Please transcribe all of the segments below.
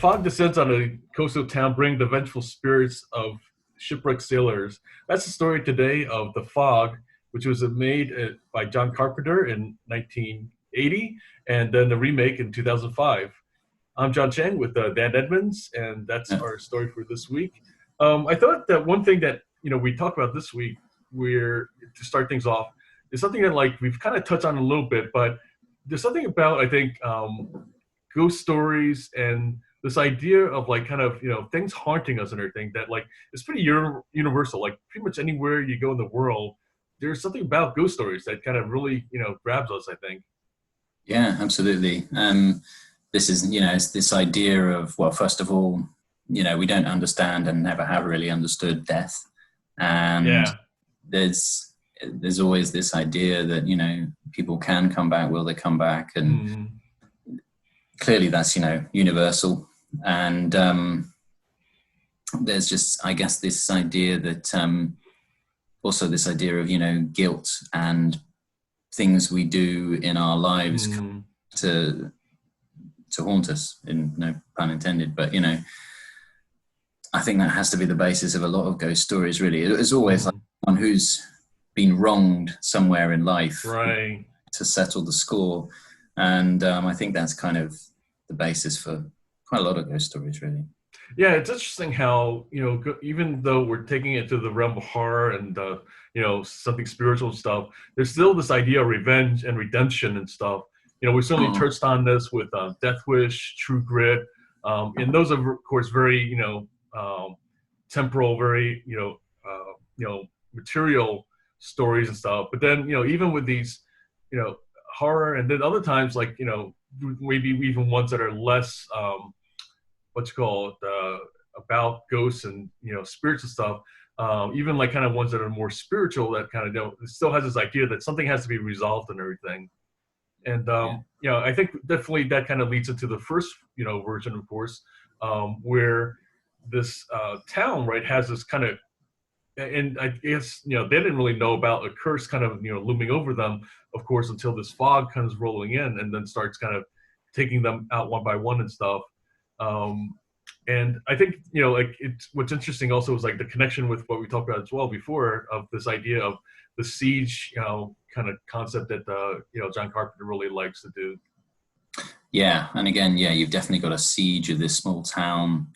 fog descends on a coastal town, bringing the vengeful spirits of shipwrecked sailors. That's the story today of The Fog, which was made by John Carpenter in 1980, and then the remake in 2005. I'm John Chang with Dan Edmonds, and that's our story for this week. I thought that one thing that we talked about this week, to start things off, is something that we've kind of touched on a little bit, but there's something about, I think, ghost stories and this idea of things haunting us and everything that is pretty universal. Like pretty much anywhere you go in the world, there's something about ghost stories that kind of really grabs us, I think. Yeah, absolutely. This is it's this idea of, well, first of all, we don't understand and never have really understood death, and there's always this idea that people can come back. Will they come back? And clearly that's universal. And there's just, I guess, this idea that also this idea of guilt and things we do in our lives to haunt us, in no pun intended. But I think that has to be the basis of a lot of ghost stories, really. It's always like one who's been wronged somewhere in life, right, to settle the score. And I think that's kind of the basis for quite a lot of ghost stories, really. Yeah, it's interesting how, even though we're taking it to the realm of horror and, something spiritual stuff, there's still this idea of revenge and redemption and stuff. We certainly touched on this with Death Wish, True Grit, and those are, of course, very, temporal, very, material stories and stuff. But then, even with these, horror, and then other times, maybe even ones that are less, about ghosts and, spirits and stuff, even kind of ones that are more spiritual, that kind of, it still has this idea that something has to be resolved and everything. And, I think definitely that kind of leads into the first, version, of course, where this town, right, has this kind of, and I guess, they didn't really know about a curse kind of, looming over them, of course, until this fog comes rolling in and then starts kind of taking them out one by one and stuff. And I think, what's interesting also is the connection with what we talked about as well before, of this idea of the siege, kind of concept that, John Carpenter really likes to do. Yeah. And again, you've definitely got a siege of this small town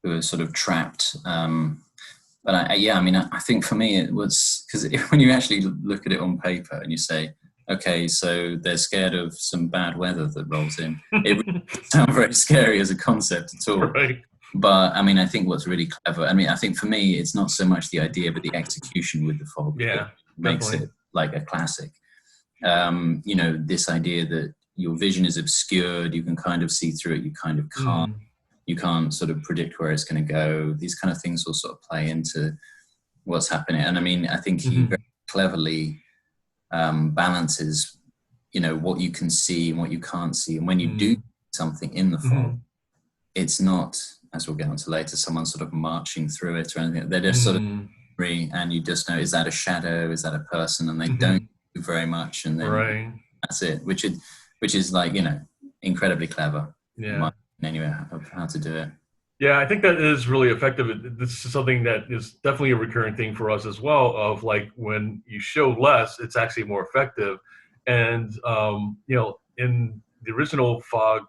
who are sort of trapped. But I think for me it was, because when you actually look at it on paper and you say, okay, so they're scared of some bad weather that rolls in, it really doesn't sound very scary as a concept at all. Right. But I think what's really clever, I think for me it's not so much the idea, but the execution with the fog. Yeah, makes it like a classic. This idea that your vision is obscured, you can kind of see through it, you kind of can't. You can't sort of predict where it's going to go. These kind of things will sort of play into what's happening. And I think he very cleverly balances, what you can see and what you can't see. And when you do something in the fog, it's not, as we'll get onto later, someone sort of marching through it or anything. They're just sort of free, and you just know, is that a shadow? Is that a person? And they don't do very much. And then that's it, which is incredibly clever. Yeah. Anyway, of how to do it. Yeah, I think that is really effective. This is something that is definitely a recurring thing for us as well, of when you show less, it's actually more effective. And, in the original Fog,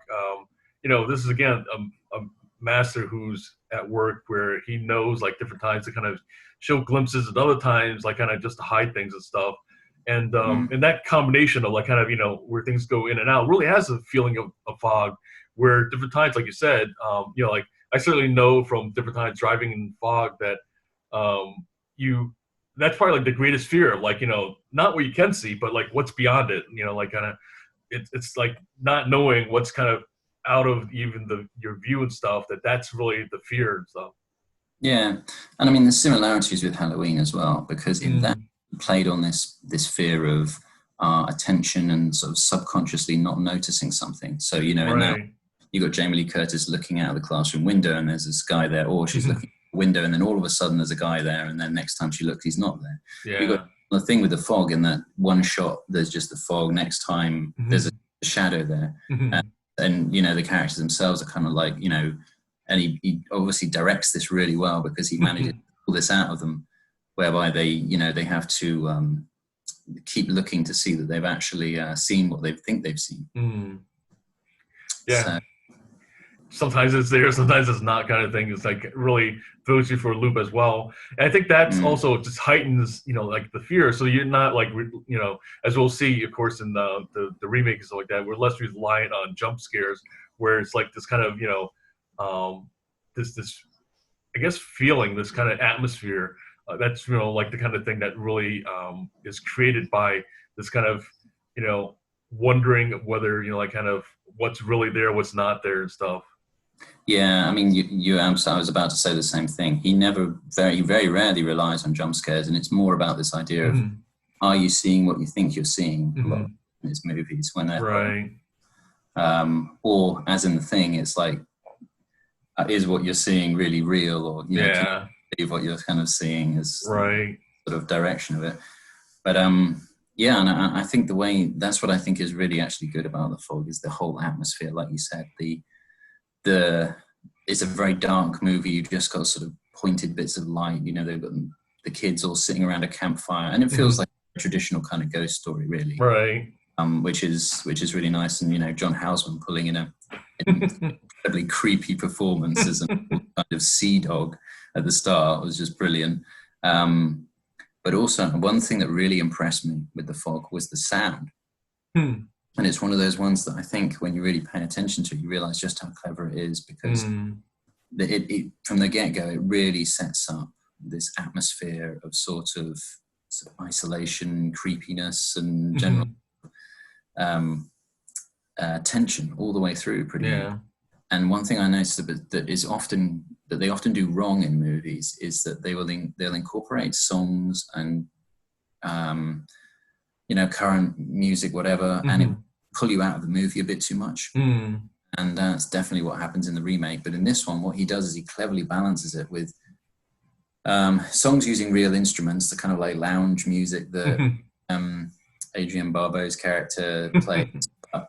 this is, again, a master who's at work where he knows different times to kind of show glimpses, and other times kind of just to hide things and stuff. And and that combination of kind of, where things go in and out really has a feeling of fog, where different times, like you said, I certainly know from different times driving in fog that that's probably the greatest fear of not what you can see, but what's beyond it, kind of, it's not knowing what's kind of out of even your view and stuff, that's really the fear and stuff. Yeah. And there's similarities with Halloween as well, because in that played on this fear of attention and sort of subconsciously not noticing something. So, in that, you got Jamie Lee Curtis looking out of the classroom window and there's this guy there, or she's looking at the window and then all of a sudden there's a guy there, and then next time she looks, he's not there. Yeah. You got the thing with the fog, in that one shot there's just the fog, next time there's a shadow there. And and you know, the characters themselves are kind of like, you know, and he obviously directs this really well because he manages to pull this out of them, whereby they, you know, they have to keep looking to see that they've actually seen what they think they've seen. Yeah. So, sometimes it's there, sometimes it's not, kind of thing. It's like really throws you for a loop as well. And I think that's also just heightens, you know, like the fear. So you're not like, you know, as we'll see, of course, in the remake and stuff like that, we're less reliant on jump scares, where it's like this kind of, you know, this I guess feeling, this kind of atmosphere. That's, you know, like the kind of thing that really is created by this kind of, you know, wondering whether, you know, like kind of what's really there, what's not there and stuff. Yeah, I mean, I was about to say the same thing. He very rarely relies on jump scares, and it's more about this idea of, are you seeing what you think you're seeing? A lot in his movies, when they're right, or as in The Thing, it's like, is what you're seeing really real, or you know, can you believe what you're kind of seeing is right, sort of direction of it. But yeah, and I think that's what I think is really actually good about The Fog is the whole atmosphere, like you said. It's a very dark movie. You've just got sort of pointed bits of light. You know, they've got the kids all sitting around a campfire, and it feels like a traditional kind of ghost story, really. Right. Which is really nice, and you know, John Houseman pulling in an incredibly creepy performance as a kind of sea dog at the start was just brilliant. But also, one thing that really impressed me with The Fog was the sound. And it's one of those ones that I think when you really pay attention to it, you realize just how clever it is, because it from the get-go, it really sets up this atmosphere of sort of isolation, creepiness, and general tension all the way through pretty much. And one thing I noticed that they often do wrong in movies is that they'll incorporate songs and you know, current music, whatever, and it pull you out of the movie a bit too much. And that's definitely what happens in the remake. But in this one, what he does is he cleverly balances it with songs using real instruments, the kind of like lounge music that Adrienne Barbeau's character plays.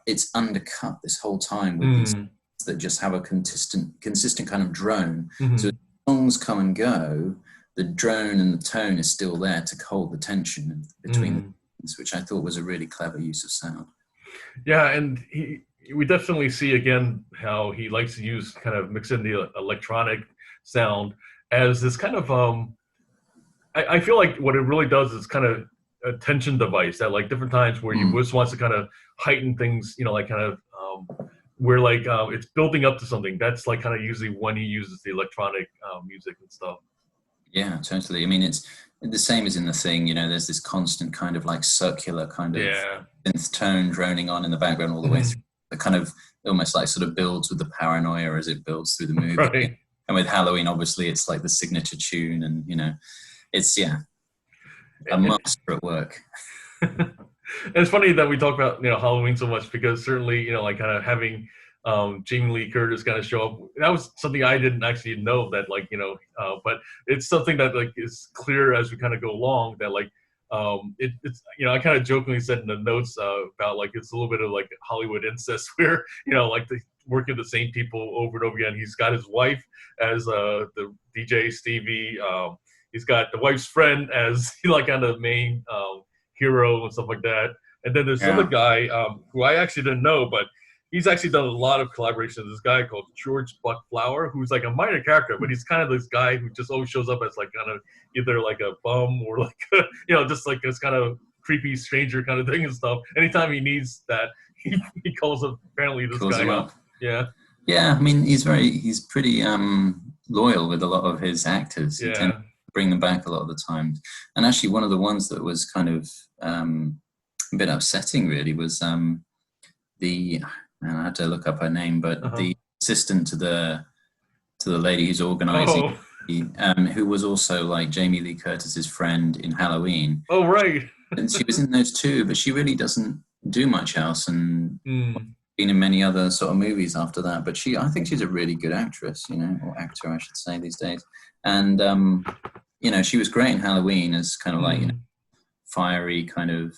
It's undercut this whole time with these that just have a consistent kind of drone. So as songs come and go, the drone and the tone is still there to hold the tension between which I thought was a really clever use of sound. Yeah, and we definitely see again how he likes to use kind of mix in the electronic sound as this kind of I feel like what it really does is kind of a tension device that like different times where he just wants to kind of heighten things, you know, like kind of where like it's building up to something. That's like kind of usually when he uses the electronic music and stuff. Yeah, totally. I mean, it's the same as in The Thing, you know, there's this constant kind of like circular kind of synth tone droning on in the background all the way through. It kind of almost like sort of builds with the paranoia as it builds through the movie. Right. And with Halloween, obviously, it's like the signature tune, and, you know, it's, a master at work. It's funny that we talk about, you know, Halloween so much, because certainly, you know, like kind of having Jamie Lee Curtis kind of show up, that was something I didn't actually know, that like, you know, but it's something that like is clear as we kind of go along, that like it's, you know, I kind of jokingly said in the notes about like it's a little bit of like Hollywood incest where, you know, like the working with the same people over and over again. He's got his wife as the DJ Stevie. He's got the wife's friend as like kind of main hero and stuff like that. And then there's other guy who I actually didn't know, but he's actually done a lot of collaboration with this guy called George Buck Flower, who's like a minor character, but he's kind of this guy who just always shows up as like kind of either like a bum or like, you know, just like this kind of creepy stranger kind of thing and stuff. Anytime he needs that, he calls up apparently this guy up. Yeah. Yeah, I mean, he's pretty loyal with a lot of his actors. He tends to bring them back a lot of the time. And actually, one of the ones that was kind of a bit upsetting, really, was and I had to look up her name, but the assistant to the lady who's organising, who was also like Jamie Lee Curtis's friend in Halloween. Oh, right. And she was in those too, but she really doesn't do much else, and been in many other sort of movies after that. But I think she's a really good actress, you know, or actor, I should say, these days. And you know, she was great in Halloween as kind of like, you know, fiery kind of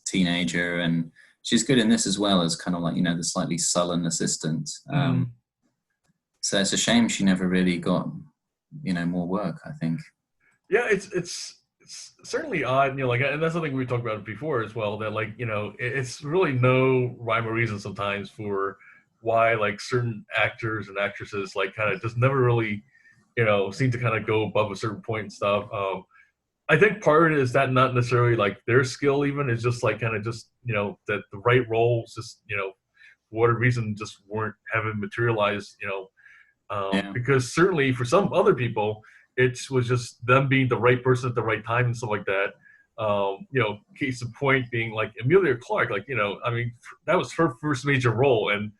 teenager, and she's good in this as well as kind of like, you know, the slightly sullen assistant. So it's a shame she never really got, you know, more work, I think. Yeah, it's certainly odd, you know, like, and that's something we talked about before as well, that, like, you know, it's really no rhyme or reason sometimes for why, like, certain actors and actresses, like, kind of just never really, you know, seem to kind of go above a certain point and stuff. I think part of it is that not necessarily like their skill, even, is just like kind of just, you know, that the right roles just, you know, for whatever reason just haven't materialized, you know. Because certainly for some other people, it was just them being the right person at the right time and stuff like that. You know, case in point being like Emila Clarke, like, you know, I mean, that was her first major role, and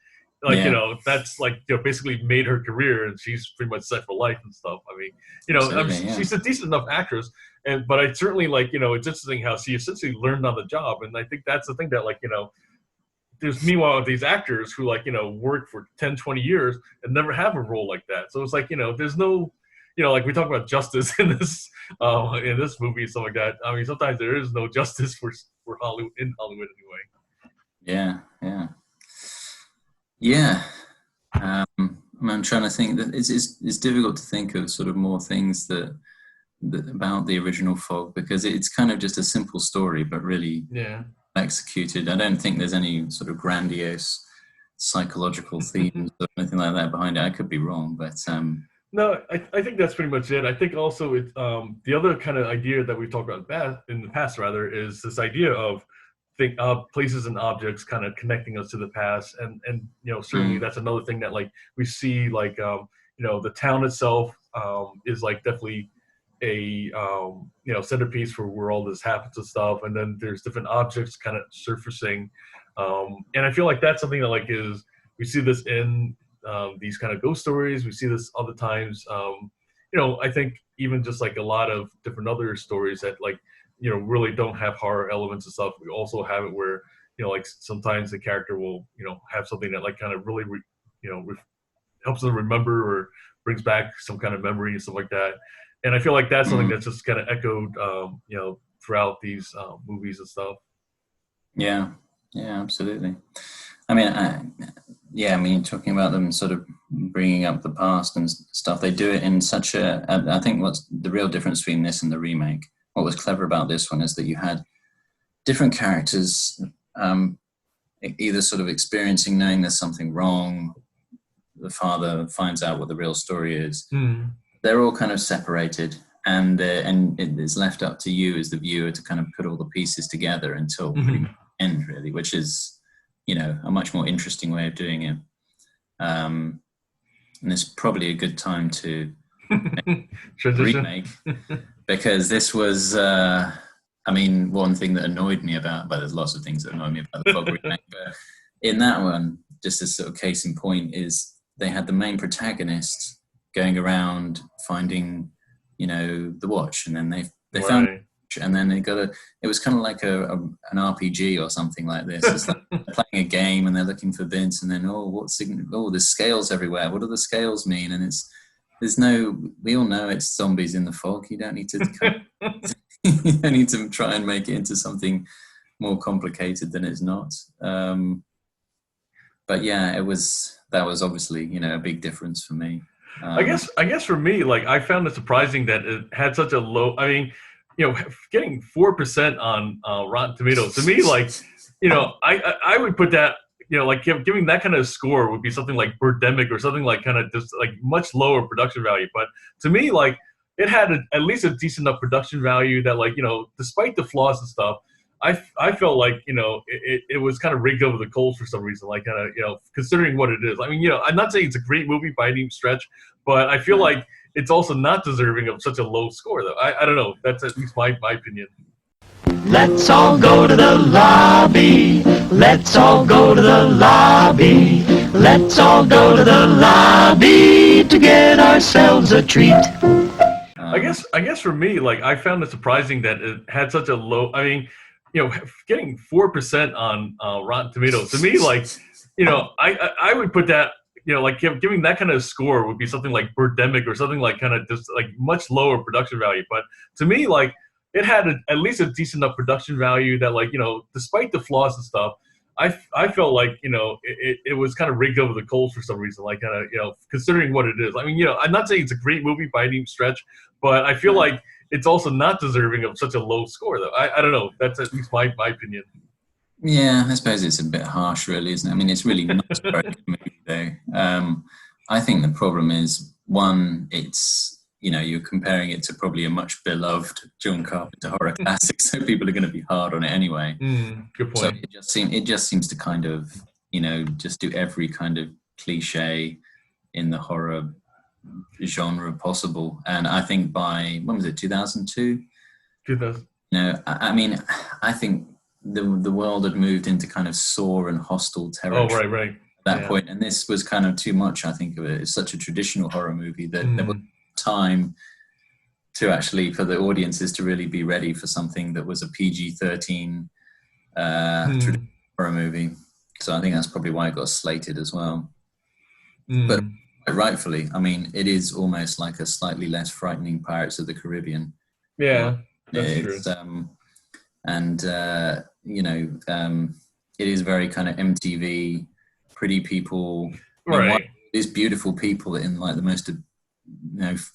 like, you know, that's like, you know, basically made her career, and she's pretty much set for life and stuff. I mean, you know, she's a decent enough actress, but I certainly, like, you know, it's interesting how she essentially learned on the job, and I think that's the thing that, like, you know, there's meanwhile these actors who, like, you know, work for 10, 20 years and never have a role like that. So it's like, you know, there's no, you know, like we talk about justice in this movie and stuff like that. I mean, sometimes there is no justice for Hollywood, in Hollywood anyway. Yeah. I'm trying to think that it's difficult to think of sort of more things that about the original Fog, because it's kind of just a simple story, but really executed. I don't think there's any sort of grandiose psychological themes or anything like that behind it. I could be wrong, but no, I think that's pretty much it. I think also it's the other kind of idea that we've talked about in the past, rather, is this idea of places and objects kind of connecting us to the past, and you know, certainly that's another thing that, like, we see, like, you know, the town itself is like definitely a you know, centerpiece for where all this happens and stuff, and then there's different objects kind of surfacing, and I feel like that's something that, like, we see this in these kind of ghost stories. We see this other times. You know, I think even just like a lot of different other stories that, like, you know, really don't have horror elements and stuff. We also have it where, you know, like, sometimes the character will, you know, have something that, like, kind of really, you know, helps them remember or brings back some kind of memory and stuff like that. And I feel like that's something that's just kind of echoed, you know, throughout these movies and stuff. Yeah, absolutely. I mean, talking about them sort of bringing up the past and stuff, they do it in such a, I think what's the real difference between this and the remake, what was clever about this one is that you had different characters either sort of experiencing, knowing there's something wrong, the father finds out what the real story is. They're all kind of separated, and it is left up to you as the viewer to kind of put all the pieces together until the end, really, which is, you know, a much more interesting way of doing it. And it's probably a good time to remake, because this was, I mean, one thing that annoyed me about, but there's lots of things that annoy me about the Fog remake, but in that one, just as sort of case in point, is they had the main protagonist going around finding, you know, the watch, and then they found it, and then it was kind of like an RPG or something like this. It's like they're playing a game and they're looking for Vince, and then there's scales everywhere. What do the scales mean? And we all know it's zombies in the fog. You don't need to you don't need to try and make it into something more complicated than it's not. But yeah, that was obviously, you know, a big difference for me. I guess for me, like, I found it surprising that it had such a low, I mean, you know, getting 4% on Rotten Tomatoes, to me, like, you know, I would put that, you know, like, giving that kind of score would be something like Birdemic or something like kind of just like much lower production value. But to me, like, it had at least a decent enough production value that, like, you know, despite the flaws and stuff, I felt like, you know, it was kind of rigged over the coals for some reason, like, kind of, you know, considering what it is. I mean, you know, I'm not saying it's a great movie by any stretch, but I feel like it's also not deserving of such a low score, though. I don't know. That's at least my opinion. Let's all go to the lobby. Let's all go to the lobby. Let's all go to the lobby to get ourselves a treat. I guess for me, like, I found it surprising that it had such a low, I mean, you know, getting 4% on Rotten Tomatoes, to me, like, you know, I would put that, you know, like, giving that kind of score would be something like Birdemic or something like kind of just like much lower production value. But to me, like, it had at least a decent enough production value that, like, you know, despite the flaws and stuff, I felt like it was kind of rigged over the coals for some reason, like considering what it is. I mean, I'm not saying it's a great movie by any stretch, but I feel like it's also not deserving of such a low score, though. I don't know. That's at least my opinion. Yeah, I suppose it's a bit harsh, really, isn't it? I mean, it's really not a very good movie, though. I think the problem is, one, it's, you're comparing it to probably a much beloved John Carpenter horror classic, so people are going to be hard on it anyway. Good point. So it just seems to kind of, just do every kind of cliche in the horror genre possible. And I think by, when was it, 2002? 2000. I mean, I think the world had moved into kind of Saw and Hostile territory. Oh, right. At that point, and this was kind of too much, I think, of it. It's such a traditional horror movie that there was time to actually, for the audiences to really be ready for something that was a PG-13 traditional horror movie. So I think that's probably why it got slated as well. But rightfully, I mean, it is almost like a slightly less frightening Pirates of the Caribbean. Yeah, that's true. And it is very kind of MTV, pretty people, right? These beautiful people in like the most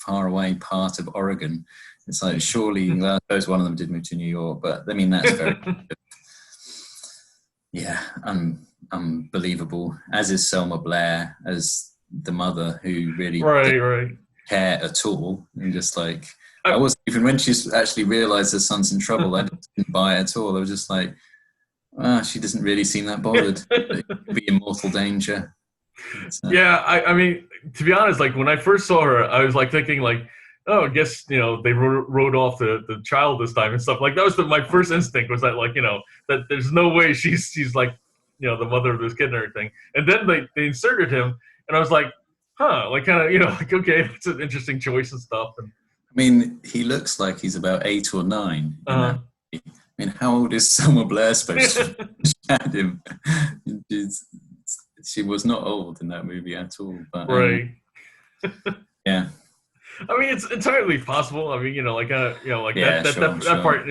far away part of Oregon. It's like, surely, well, I suppose one of them did move to New York, but I mean, that's very unbelievable, as is Selma Blair as the mother, who really didn't care at all, and just like, I wasn't even, when she's actually realized her son's in trouble, I didn't buy it at all. I was just like, she doesn't really seem that bothered. It could be in mortal danger. Yeah, I mean, to be honest, like when I first saw her, I was like thinking like, oh, I guess they wrote off the child this time and stuff. Like that was my first instinct, was that like that there's no way she's like the mother of this kid and everything. And then they inserted him, and I was like, like kind of like, okay, that's an interesting choice and stuff. And I mean, he looks like he's about 8 or 9. I mean, how old is Selma Blair supposed to have him? She was not old in that movie at all. But, yeah. I mean, it's entirely possible. I mean, that part.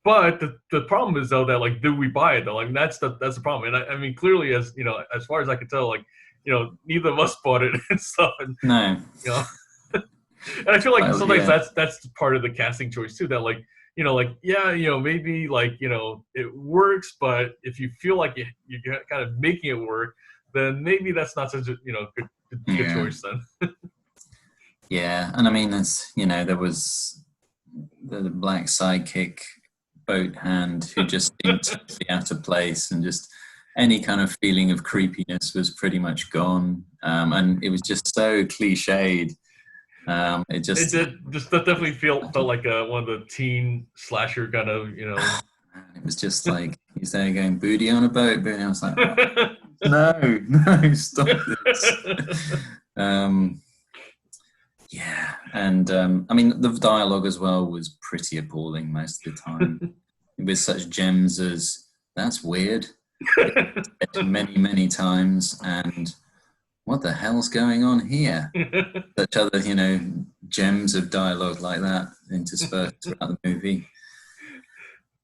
But the problem is though that like, do we buy it though? I mean, that's the problem. And I mean, clearly, as as far as I can tell, like neither of us bought it and stuff. And no. And I feel like sometimes that's part of the casting choice too. That like maybe like it works, but if you feel like you're kind of making it work, then maybe that's not such a good choice then. Yeah, and I mean, there was the black sidekick boat hand who just seemed to be out of place, and just any kind of feeling of creepiness was pretty much gone, and it was just so cliched. It definitely felt like one of the teen slasher kind of It was just like, he's there going, booty on a boat, booty. I was like, no, stop this. Yeah, and I mean, the dialogue as well was pretty appalling most of the time, with such gems as, that's weird, many times, and what the hell's going on here? Such other, gems of dialogue like that interspersed throughout the movie.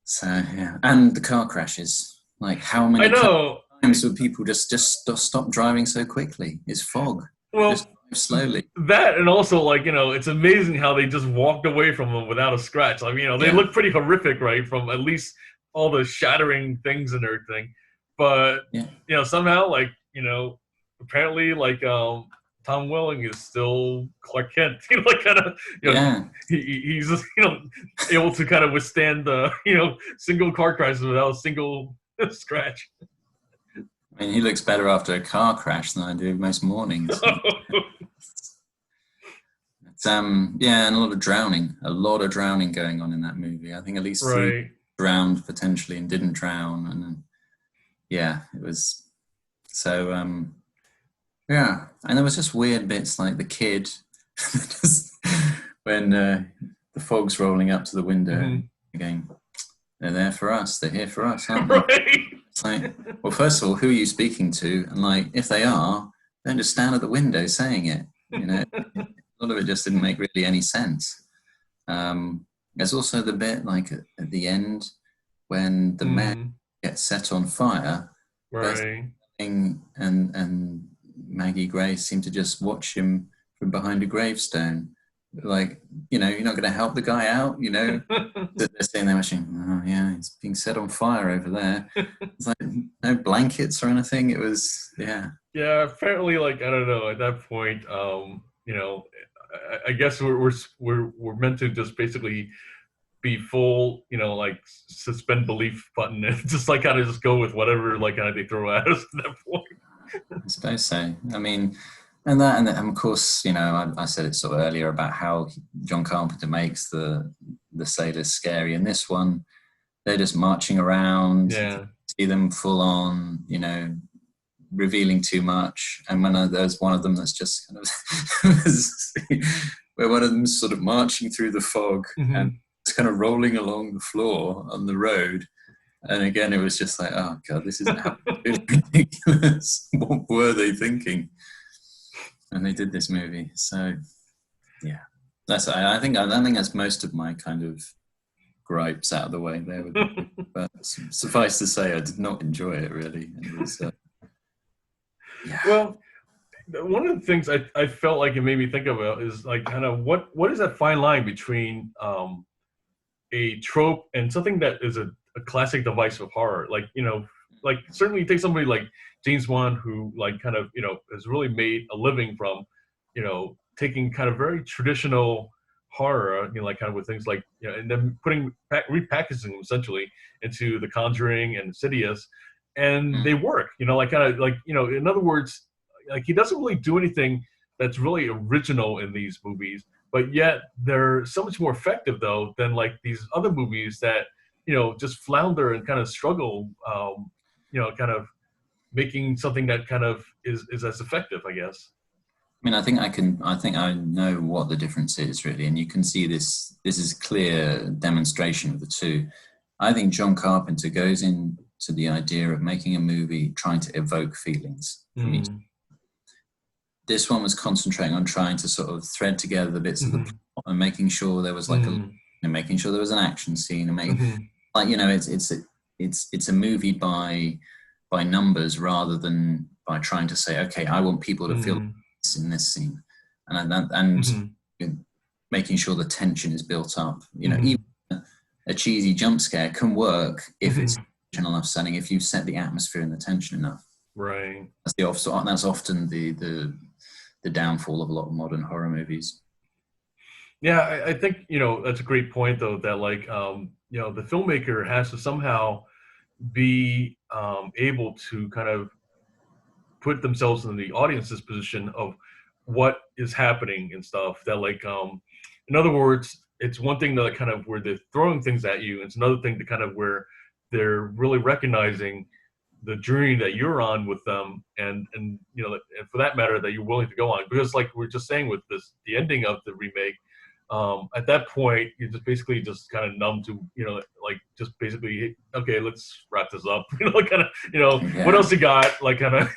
So, yeah. And the car crashes. Like, how many times would people just stop driving so quickly? It's fog. Well, just drive slowly. That, and also, like, it's amazing how they just walked away from them without a scratch. I mean, they look pretty horrific, right, from at least all the shattering things and everything. But, somehow, like, apparently, like, Tom Welling is still Clark Kent. Like kind of, he's just, able to kind of withstand the, single car crashes without a single scratch. I mean, he looks better after a car crash than I do most mornings. And a lot of drowning going on in that movie. I think at least 3 drowned potentially and didn't drown, and then, it was so. And there was just weird bits like the kid, just when the fog's rolling up to the window, again, they're there for us, they're here for us, aren't they? It's like, well, first of all, who are you speaking to? And like, if they are, don't just stand at the window saying it. A lot of it just didn't make really any sense. There's also the bit like at the end when the man gets set on fire, Right. And Maggie Grace seemed to just watch him from behind a gravestone. Like, you're not going to help the guy out, They're sitting there watching, oh yeah, he's being set on fire over there. It's like no blankets or anything. It was, yeah. Yeah, apparently, like, I don't know. At that point, I guess we're meant to just basically be full, like suspend belief button and just like kind of just go with whatever like kind of they throw at us at that point. I suppose so. I mean, and of course, I said it sort of earlier about how John Carpenter makes the sailors scary. In this one, they're just marching around. Yeah. See them full on, revealing too much. And when there's one of them that's just kind of where one of them's sort of marching through the fog and it's kind of rolling along the floor on the road. And again, it was just like, oh God, this isn't happening. It's ridiculous. What were they thinking? And they did this movie. So yeah, I think that's most of my kind of gripes out of the way there. But suffice to say, I did not enjoy it really. It was, yeah. Well, one of the things I felt like it made me think about is like kind of what is that fine line between a trope and something that is a classic device of horror. Like, like certainly you take somebody like James Wan, who like kind of, has really made a living from, taking kind of very traditional horror, like kind of with things like, and then repackaging them essentially into The Conjuring and Insidious, and they work, like kind of like, in other words, like he doesn't really do anything that's really original in these movies, but yet they're so much more effective though than like these other movies that, just flounder and kind of struggle, kind of making something that kind of is as effective, I guess. I mean, I think I know what the difference is really, and you can see this is a clear demonstration of the two. I think John Carpenter goes into the idea of making a movie trying to evoke feelings from each. This one was concentrating on trying to sort of thread together the bits of the plot and making sure there was like making sure there was an action scene and making like, it's a movie by numbers rather than by trying to say, okay, I want people to feel this in this scene, and making sure the tension is built up. Even a cheesy jump scare can work if it's original enough setting, if you set the atmosphere and the tension enough. Right. That's often the downfall of a lot of modern horror movies. Yeah, I think, that's a great point though, that like, the filmmaker has to somehow be able to kind of put themselves in the audience's position of what is happening and stuff, that like, in other words, it's one thing that kind of where they're throwing things at you. It's another thing to kind of where they're really recognizing the journey that you're on with them, and and for that matter, that you're willing to go on. Because like we're just saying with the ending of the remake, at that point you're just basically just kind of numb to, like just basically, okay, let's wrap this up. Kind of, what else you got? Like kind of.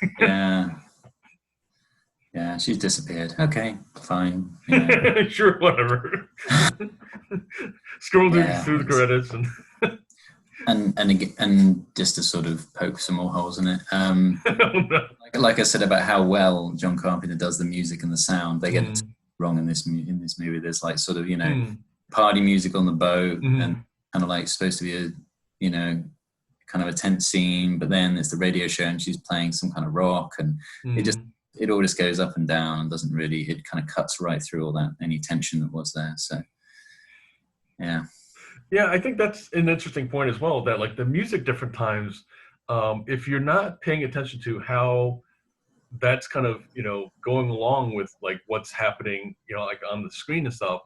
Yeah, she's disappeared. Okay, fine. Sure, whatever. Scroll through the credits and just to sort of poke some more holes in it. Like I said about how well John Carpenter does the music and the sound, they get it wrong in this movie. There's like sort of party music on the boat and kind of like supposed to be a kind of a tense scene, but then it's the radio show and she's playing some kind of rock, and it all just goes up and down and doesn't really, it kind of cuts right through all that, any tension that was there. So yeah. Yeah, I think that's an interesting point as well, that like the music different times, if you're not paying attention to how that's kind of, going along with like what's happening, like on the screen and stuff,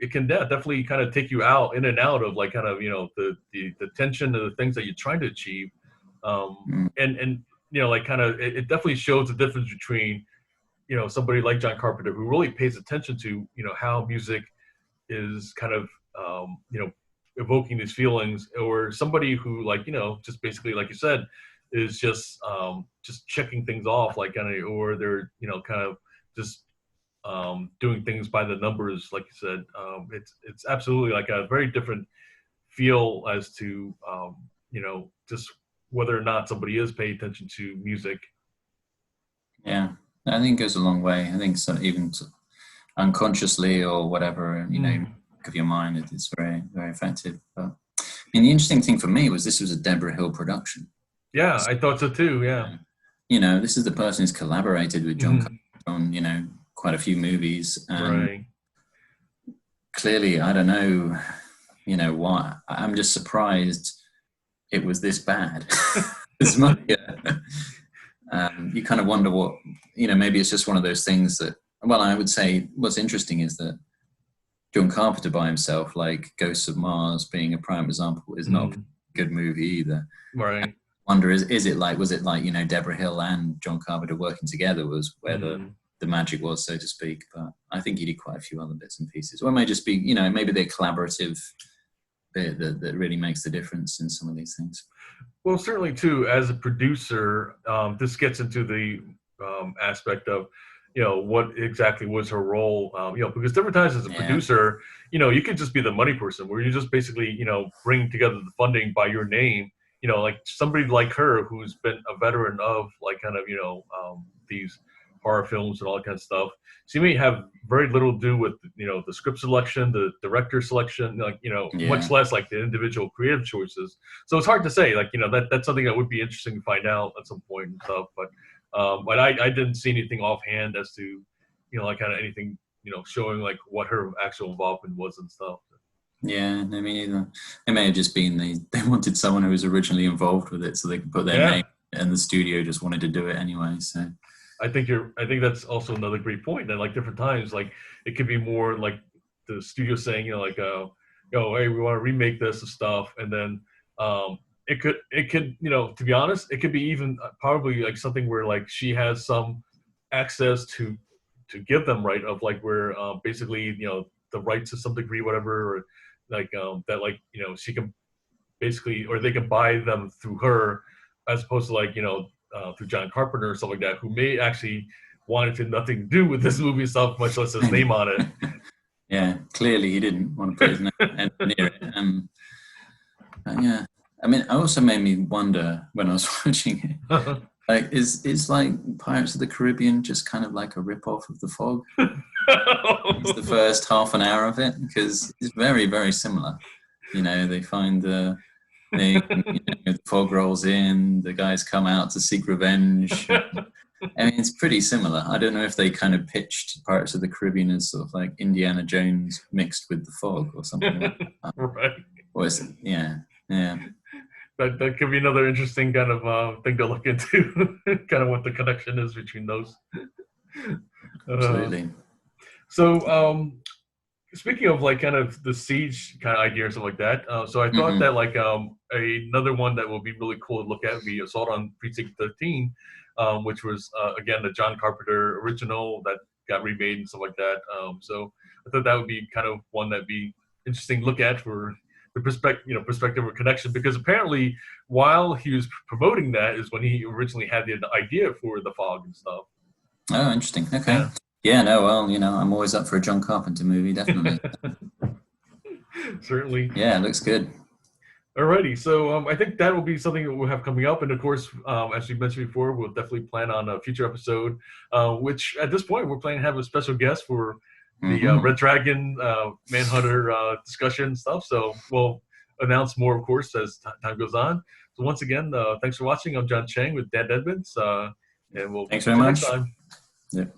it can definitely kind of take you out, in and out of like kind of, the tension of the things that you're trying to achieve. And like kind of, it definitely shows the difference between, somebody like John Carpenter who really pays attention to, how music is kind of, evoking these feelings, or somebody who like, just basically, like you said, is just checking things off, like kind of, or they're, kind of just doing things by the numbers, like you said. It's absolutely like a very different feel as to, just whether or not somebody is paying attention to music. Yeah, I think it goes a long way. I think so, even unconsciously or whatever, you know, of your mind, it's very, very effective. But I mean, the interesting thing for me was this was a Debra Hill production. Yeah, I thought so too. Yeah, you know, this is the person who's collaborated with John Carpenter on, you know, quite a few movies, and right. clearly, I don't know, you know, why. I'm just surprised it was this bad. This money. You kind of wonder what, you know, maybe it's just one of those things that, well, I would say what's interesting is that John Carpenter by himself, like Ghosts of Mars being a prime example, is not a good movie either. Right. I wonder, was it like, you know, Debra Hill and John Carpenter working together was where the magic was, so to speak. But I think he did quite a few other bits and pieces. Or it may just be, you know, maybe the collaborative bit that really makes the difference in some of these things. Well, certainly too, as a producer, this gets into the aspect of, you know, what exactly was her role, you know, because different times as a producer, you know, you could just be the money person where you just basically, you know, bring together the funding by your name, you know, like somebody like her who's been a veteran of like kind of, you know, these horror films and all that kind of stuff. She may have very little to do with, you know, the script selection, the director selection, like, you know, much less like the individual creative choices. So it's hard to say, like, you know, that's something that would be interesting to find out at some point and stuff. But I didn't see anything offhand as to, you know, like kind of anything, you know, showing like what her actual involvement was and stuff. Yeah, I mean, either. It may have just been they wanted someone who was originally involved with it so they could put their name, and the studio just wanted to do it anyway. So I think that's also another great point. And like different times, like it could be more like the studio saying, you know, like, oh, hey, we want to remake this and stuff. And then it could, you know, to be honest, it could be even probably like something where like she has some access to give them right of like where basically, you know, the rights to some degree, whatever, or like that, like, you know, she can basically, or they can buy them through her as opposed to like, you know, through John Carpenter or stuff like that, who may actually wanted to nothing to do with this movie and stuff, much less his name on it. Yeah, clearly he didn't want to put his name near it. Yeah, I mean, it also made me wonder when I was watching it, like, is like Pirates of the Caribbean just kind of like a rip-off of The Fog? It's the first half an hour of it, because it's very, very similar. You know, they find the fog rolls in, the guys come out to seek revenge. I mean, it's pretty similar. I don't know if they kind of pitched Pirates of the Caribbean as sort of like Indiana Jones mixed with The Fog or something like that. Right. Or is it? Yeah. That could be another interesting kind of thing to look into, kind of what the connection is between those. Absolutely. So, speaking of like kind of the siege kind of idea or something like that, so I thought that like another one that will be really cool to look at would be Assault on Precinct 13, which was again the John Carpenter original that got remade and stuff like that. So I thought that would be kind of one that'd be interesting to look at for the perspective or connection, because apparently while he was promoting that is when he originally had the idea for The Fog and stuff. Oh, interesting. Okay. Yeah, no, well, you know, I'm always up for a John Carpenter movie, definitely. Certainly. Yeah, it looks good. Alrighty, so I think that will be something that we'll have coming up, and of course, as we mentioned before, we'll definitely plan on a future episode, which at this point we're planning to have a special guest for the Red Dragon Manhunter discussion and stuff. So we'll announce more, of course, as time goes on. So once again, thanks for watching. I'm John Chang with Dan Edmonds, and we'll thanks very much. Next time. Yep.